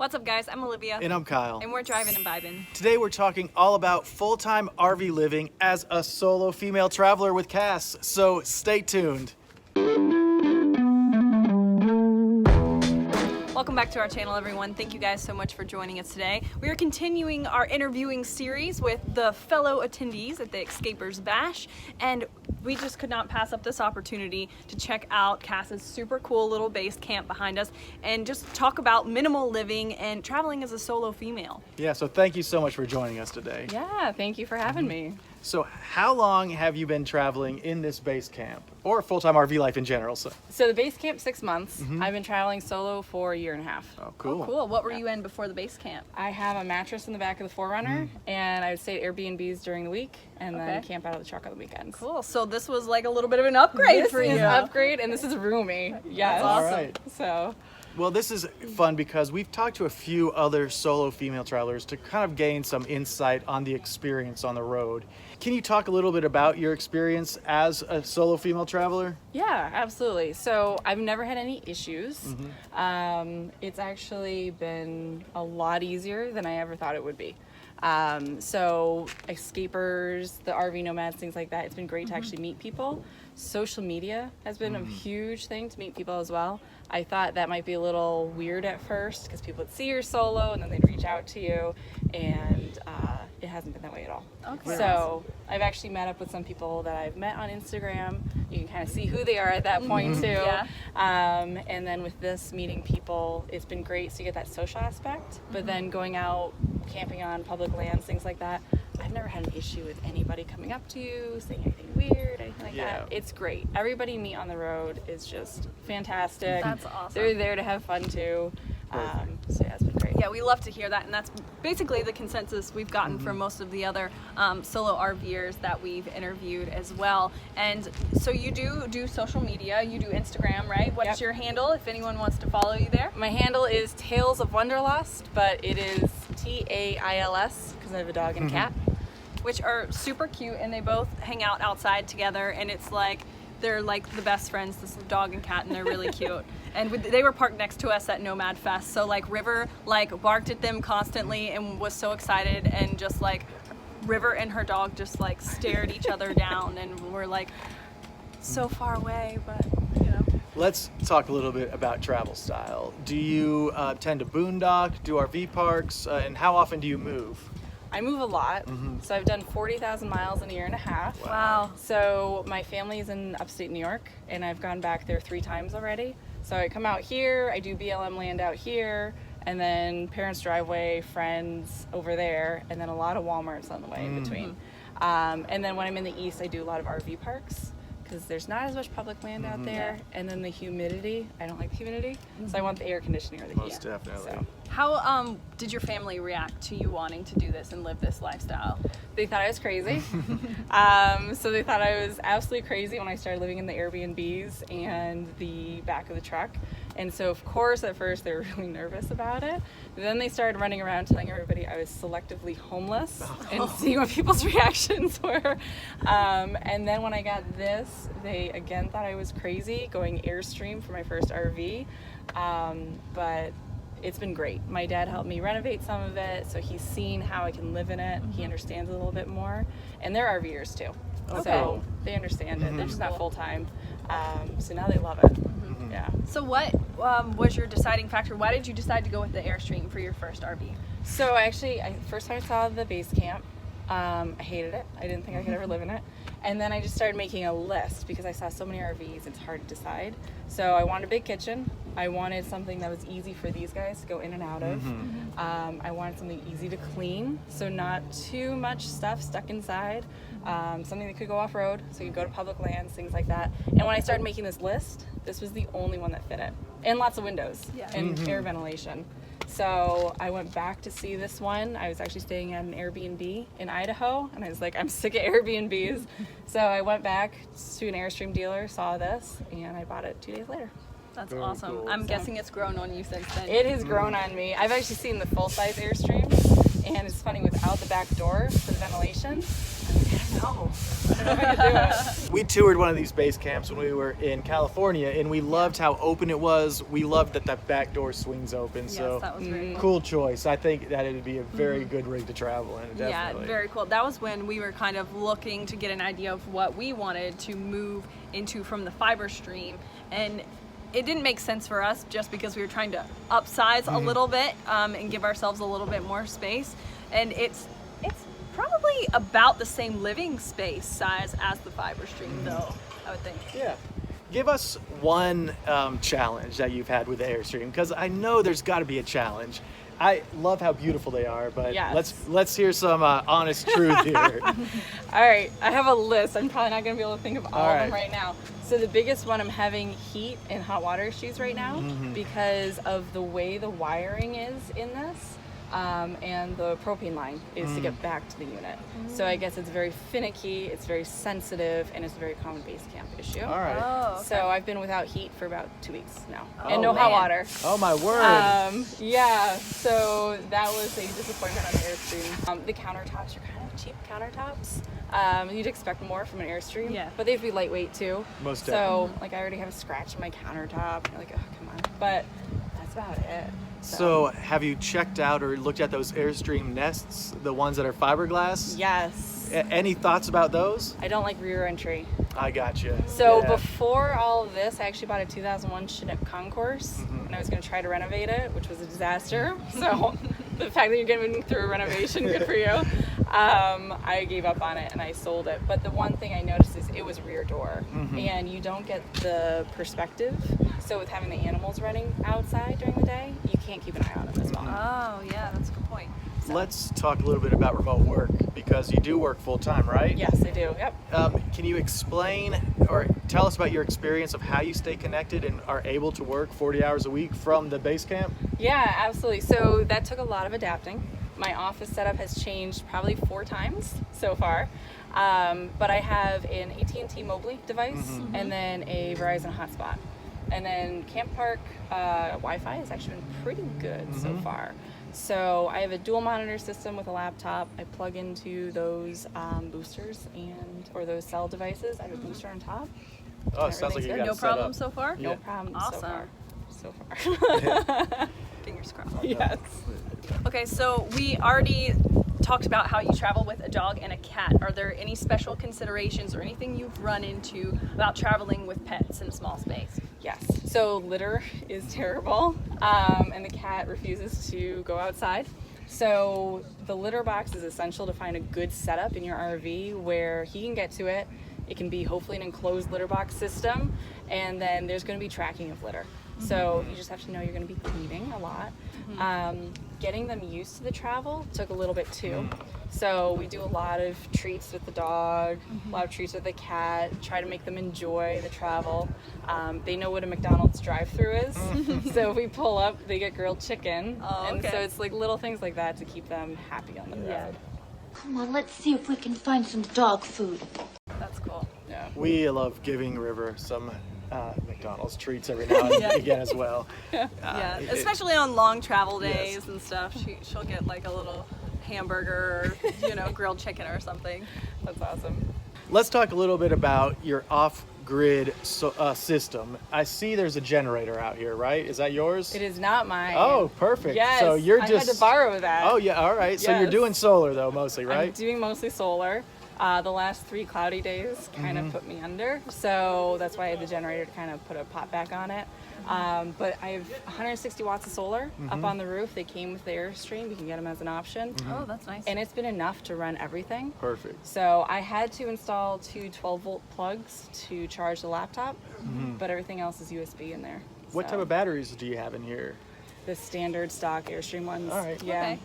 What's up, guys? I'm Olivia. And I'm Kyle. And we're Drivin and Vibin. Today we're talking all about full-time RV living as a solo female traveler with Cass, so stay tuned. Welcome back to our channel, everyone. Thank you guys so much for joining us today. We are continuing our interviewing series with the fellow attendees at the Escapers Bash, and we just could not pass up this opportunity to check out Cass's super cool little base camp behind us and just talk about minimal living and traveling as a solo female. Yeah, so thank you so much for joining us today. Yeah, thank you for having me. So how long have you been traveling in this base camp, or full-time RV life in general? So the base camp, 6 months. I've been traveling solo for a year and a half. Oh, cool. Oh, cool. What were you in before the base camp? I have a mattress in the back of the 4Runner, and I would stay at Airbnbs during the week, and then camp out of the truck on the weekends. Cool. So this was like a little bit of an upgrade for you. This is upgrade, and this is roomy. Yes. That's awesome. All right. So. Well, this is fun because we've talked to a few other solo female travelers to kind of gain some insight on the experience on the road. Can you talk a little bit about your experience as a solo female traveler? Yeah, absolutely. So I've never had any issues. It's actually been a lot easier than I ever thought it would be. So escapers, the RV nomads, things like that, it's been great to actually meet people. Social media has been a huge thing to meet people as well. I thought that might be a little weird at first because people would see you're solo and then they'd reach out to you, and it hasn't been that way at all. Okay. So I've actually met up with some people that I've met on Instagram. You can kind of see who they are at that point too. Yeah. And then with this, meeting people, it's been great. So you get that social aspect, but then going out camping on public lands, things like that, I've never had an issue with anybody coming up to you, saying anything weird, anything like that. It's great. Everybody you meet on the road is just fantastic. That's awesome. They're there to have fun too. So yeah, it's been great. Yeah, we love to hear that, and that's basically the consensus we've gotten from most of the other solo RVers that we've interviewed as well. And so you do social media, you do Instagram, right? What's your handle if anyone wants to follow you there? My handle is Tales of Wanderlust, but it is TAILS because I have a dog and cat. Which are super cute, and they both hang out outside together, and it's like they're like the best friends, this dog and cat, and they're really cute. And they were parked next to us at Nomad Fest, so like River like barked at them constantly and was so excited, and just like River and her dog just like stared each other down, and we're like so far away, but you know. Let's talk a little bit about travel style. Do you tend to boondock, do RV parks, and how often do you move? I move a lot, so I've done 40,000 miles in a year and a half. Wow. So my family's in upstate New York, and I've gone back there 3 times already. So I come out here, I do BLM land out here, and then parents' driveway, friends over there, and then a lot of Walmarts on the way in between. And then when I'm in the east, I do a lot of RV parks because there's not as much public land out there. And then the humidity, I don't like the humidity, so I want the air conditioning or the heat. Most definitely. So. How did your family react to you wanting to do this and live this lifestyle? They thought I was crazy. So they thought I was absolutely crazy when I started living in the Airbnbs and the back of the truck. And so of course at first they were really nervous about it. Then they started running around telling everybody I was selectively homeless and seeing what people's reactions were. And then when I got this, they again thought I was crazy going AIRSTREAM for my first RV. But it's been great. My dad helped me renovate some of it, so he's seen how I can live in it. He understands a little bit more. And they're RVers too. So they understand it. They're just not full-time. So now they love it. Yeah. So what was your deciding factor? Why did you decide to go with the AIRSTREAM for your first RV? So actually, first time I saw the base camp, I hated it. I didn't think I could ever live in it. And then I just started making a list because I saw so many RVs, it's hard to decide. So I wanted a big kitchen. I wanted something that was easy for these guys to go in and out of. I wanted something easy to clean, so not too much stuff stuck inside. Something that could go off-road, so you could go to public lands, things like that. And when I started making this list, this was the only one that fit it. And lots of windows and air ventilation. So I went back to see this one. I was actually staying at an Airbnb in Idaho, and I was like, I'm sick of Airbnbs. So I went back to an AIRSTREAM dealer, saw this, and I bought it 2 days later. That's Very awesome. cool. I'm guessing it's grown on you since then. It has grown on me. I've actually seen the full-size AIRSTREAMs, and it's funny, without the back door for the ventilation, No. I don't know if I could do it. We toured one of these base camps when we were in California, and we loved how open it was. We loved that that back door swings open. Yes, So that was very cool choice. I think that it would be a very good rig to travel in. Yeah, Definitely. very cool. That was when we were kind of looking to get an idea of what we wanted to move into from the AIRSTREAM, and it didn't make sense for us just because we were trying to upsize a little bit and give ourselves a little bit more space. And it's probably about the same living space size as the AIRSTREAM, though, I would think. Yeah. Give us one challenge that you've had with the AIRSTREAM, because I know there's got to be a challenge. I love how beautiful they are, but Yes. let's hear some honest truth here. All right, I have a list. I'm probably not going to be able to think of all of them right. right now. So the biggest one, I'm having heat and hot water issues right now because of the way the wiring is in this. And the propane line is to get back to the unit. So I guess it's very finicky, it's very sensitive, and it's a very common base camp issue. All right. Oh, okay. So I've been without heat for about 2 weeks now, and Oh, no hot man. water. Oh my word. Yeah, so that was a disappointment on the AIRSTREAM. The countertops are kind of cheap countertops. You'd expect more from an AIRSTREAM, Yeah. but they'd be lightweight too. Most So like I already have a scratch in my countertop. You're like, oh come on, but that's about it. So have you checked out or looked at those AIRSTREAM nests, the ones that are fiberglass? Yes. Any thoughts about those? I don't like rear entry. I got you. So before all of this, I actually bought a 2001 Chinook Concourse, and I was going to try to renovate it, which was a disaster. So the fact that you're getting through a renovation, good for you. I gave up on it and I sold it. But the one thing I noticed is it was rear door, and you don't get the perspective. So with having the animals running outside during the day, you can't keep an eye on them as well. Oh, yeah, that's a good point. Let's talk a little bit about remote work, because you do work full time, right? Yes, I do. Yep. Can you explain or tell us about your experience of how you stay connected and are able to work 40 hours a week from the base camp? Yeah, absolutely. So that took a lot of adapting. My office setup has changed probably 4 times so far. But I have an AT&T Mobley device and then a Verizon hotspot. And then Camp Park Wi-Fi has actually been pretty good so far. So I have a dual monitor system with a laptop. I plug into those boosters or those cell devices. I have a booster on top. Oh, it sounds like you got No it set problem up. so far? No problem so Awesome. far. So far. Fingers crossed. Yes. Okay, so we already talked about how you travel with a dog and a cat. Are there any special considerations or anything you've run into about traveling with pets in a small space? Yes. So litter is terrible, and the cat refuses to go outside. So the litter box is essential to find a good setup in your RV where he can get to it. It can be hopefully an enclosed litter box system, and then there's going to be tracking of litter. So you just have to know you're going to be cleaning a lot. Getting them used to the travel took a little bit too. So we do a lot of treats with the dog, a lot of treats with the cat, try to make them enjoy the travel. They know what a McDonald's drive-thru is. So if we pull up, they get grilled chicken. Oh, And okay. so it's like little things like that to keep them happy on the road. Come on, let's see if we can find some dog food. That's cool. Yeah. We love giving River some McDonald's treats every now and again as well. Yeah, especially on long travel days and stuff. She'll get like a little hamburger or, grilled chicken or something. That's awesome. Let's talk a little bit about your off-grid system. I see there's a generator out here, right? Is that yours? It is not mine. Oh, perfect. Yes, So you're I just had to borrow that. Oh yeah, all right. So you're Yes. doing solar though, mostly, I'm right? doing mostly solar. The last 3 cloudy days kind of put me under, so that's why I had the generator to kind of put a pot back on it. But I have 160 watts of solar up on the roof. They came with the AIRSTREAM. You can get them as an option. Oh, that's nice. And it's been enough to run everything. Perfect. So I had to install 2 12-volt plugs to charge the laptop, but everything else is USB in there. What type of batteries do you have in here? The standard stock AIRSTREAM ones. All right. Yeah. Okay.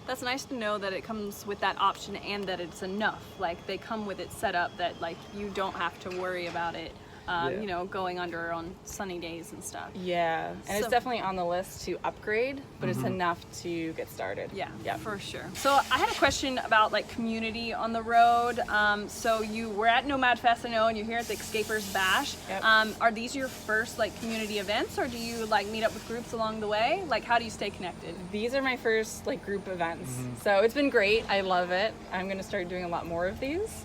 That's nice to know that it comes with that option and that it's enough. Like they come with it set up that like you don't have to worry about it you know, going under on sunny days and stuff. Yeah, and it's So- definitely on the list to upgrade, but it's enough to get started. Yeah, for sure. So I had a question about like community on the road. So you were at Nomad Fest, I know, and you're here at the Escapers Bash. Yep. Are these your first like community events, or do you like meet up with groups along the way? Like, how do you stay connected? These are my first like group events, so it's been great. I love it. I'm gonna start doing a lot more of these.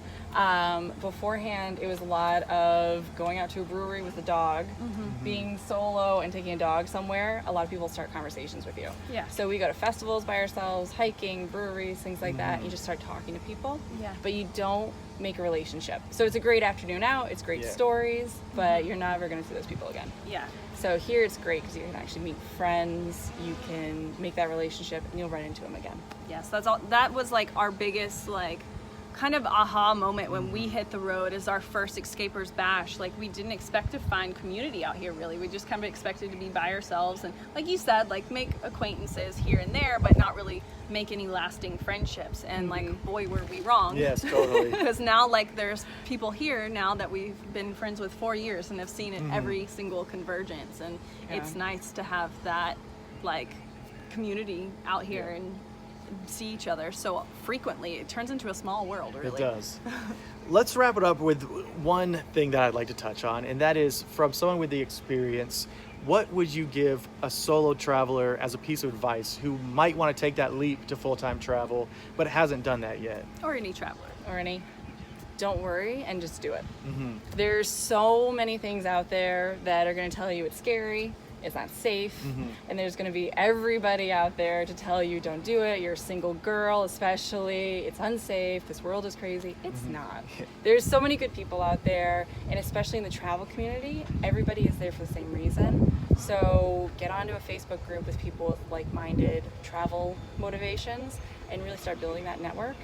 Beforehand, it was a lot of going out to a brewery with a dog, being solo and taking a dog somewhere. A lot of people start conversations with you. Yeah. So we go to festivals by ourselves, hiking, breweries, things like that. And you just start talking to people. Yeah. But you don't make a relationship. So it's a great afternoon out. It's great Yeah. stories, but you're never going to see those people again. Yeah. So here it's great because you can actually meet friends. You can make that relationship, and you'll run into them again. Yes, that's all. That was like our biggest like kind of aha moment when we hit the road as our first Escapers Bash. Like, we didn't expect to find community out here, really. We just kind of expected to be by ourselves and, like you said, like make acquaintances here and there, but not really make any lasting friendships. And like, boy, were we wrong. Yes, totally. Because now like there's people here now that we've been friends with 4 years and have seen it every single convergence, and it's nice to have that like community out here and see each other so frequently. It turns into a small world, really. It does. Let's wrap it up with one thing that I'd like to touch on, and that is, from someone with the experience, what would you give a solo traveler as a piece of advice who might want to take that leap to full-time travel but hasn't done that yet? Or any traveler. Or any, don't worry and just do it. There's so many things out there that are going to tell you it's scary, it's not safe, and there's going to be everybody out there to tell you don't do it. You're a single girl, especially. It's unsafe. This world is crazy. It's not. There's so many good people out there, and especially in the travel community, everybody is there for the same reason. So get onto a Facebook group with people with like-minded travel motivations and really start building that network,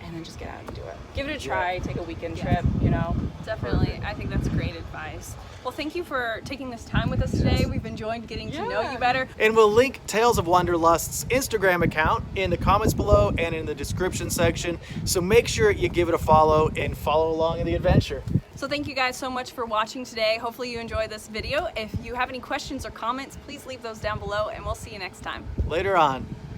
and then just get out and do it. Give it a try. Take a weekend trip, you know. Definitely. I think that's great advice. Well, thank you for taking this time with us today. We've enjoyed getting to know you better. And we'll link Tales of Wanderlust's Instagram account in the comments below and in the description section. So make sure you give it a follow and follow along in the adventure. So thank you guys so much for watching today. Hopefully you enjoyed this video. If you have any questions or comments, please leave those down below, and we'll see you next time. Later on.